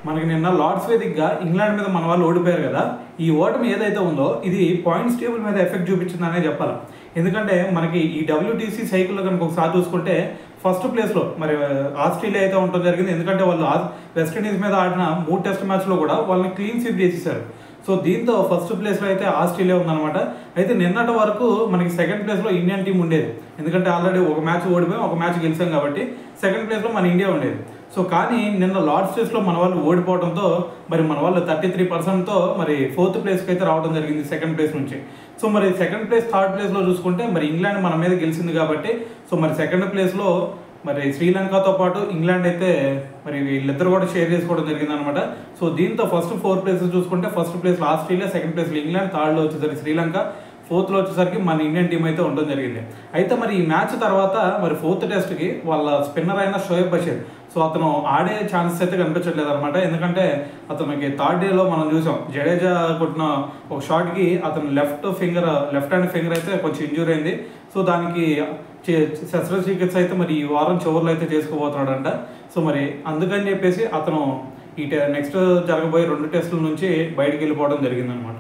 మనకి నిన్న లార్డ్స్ వేదికగా ఇంగ్లాండ్ మీద మన వాళ్ళు ఓడిపోయారు కదా. ఈ ఓటమి ఏదైతే ఉందో ఇది పాయింట్స్ టేబుల్ మీద ఎఫెక్ట్ చూపించిందనే చెప్పాలి. ఎందుకంటే మనకి ఈ WTC సైకిల్లో కనుక ఒకసారి చూసుకుంటే ఫస్ట్ ప్లేస్లో మరి ఆస్ట్రేలియా అయితే ఉండడం జరిగింది. ఎందుకంటే వాళ్ళు వెస్టిండీస్ మీద ఆడిన 3 టెస్ట్ మ్యాచ్లో కూడా వాళ్ళని క్లీన్ స్వీప్ చేసేసారు. సో దీంతో ఫస్ట్ ప్లేస్లో అయితే ఆస్ట్రేలియా ఉందన్నమాట. అయితే నిన్నటి వరకు మనకి సెకండ్ ప్లేస్లో ఇండియన్ టీం ఉండేది. ఎందుకంటే ఆల్రెడీ ఒక మ్యాచ్ ఓడిపోయాం, ఒక మ్యాచ్ గెలిచాం కాబట్టి సెకండ్ ప్లేస్లో మన ఇండియా ఉండేది. సో కానీ నిన్న లార్డ్స్ టెస్ట్లో మన వాళ్ళు ఓడిపోవడంతో మరి మన వాళ్ళు 33%తో మరి 4th ప్లేస్కి అయితే రావడం జరిగింది సెకండ్ ప్లేస్ నుంచి. సో మరి సెకండ్ ప్లేస్ థర్డ్ ప్లేస్లో చూసుకుంటే మరి ఇంగ్లాండ్ మన మీద గెలిచింది కాబట్టి సో మరి సెకండ్ ప్లేస్లో మరి శ్రీలంకతో పాటు ఇంగ్లాండ్ అయితే మరి వీళ్ళిద్దరు కూడా షేర్ చేసుకోవడం జరిగింది అనమాట. సో దీంతో ఫస్ట్ 4 ప్లేసెస్ చూసుకుంటే ఫస్ట్ ప్లేస్లో ఆస్ట్రేలియా, సెకండ్ ప్లేస్లో ఇంగ్లాండ్, థర్డ్లో వచ్చేసరికి శ్రీలంక, 4th వచ్చేసరికి మన ఇండియన్ టీం అయితే ఉండడం జరిగింది. అయితే మరి ఈ మ్యాచ్ తర్వాత మరి 4th టెస్ట్కి వాళ్ళ స్పిన్నర్ అయిన షోయబ్ బషీర్ సో అతను ఆడే ఛాన్సెస్ అయితే కనిపించట్లేదు అనమాట. ఎందుకంటే అతనికి థర్డ్ డేలో మనం చూసాం జడేజా కొట్టిన ఒక షాట్కి అతను లెఫ్ట్ హ్యాండ్ ఫింగర్ అయితే కొంచెం ఇంజూరీ అయింది. సో దానికి శస్త్రచికిత్స అయితే మరి ఈ వారం చివరిలో అయితే చేసుకోబోతున్నాడంట. సో మరి అందుకని చెప్పేసి అతను ఈ నెక్స్ట్ జరగబోయే 2 టెస్టుల నుంచి బయటకు వెళ్ళిపోవడం జరిగిందనమాట.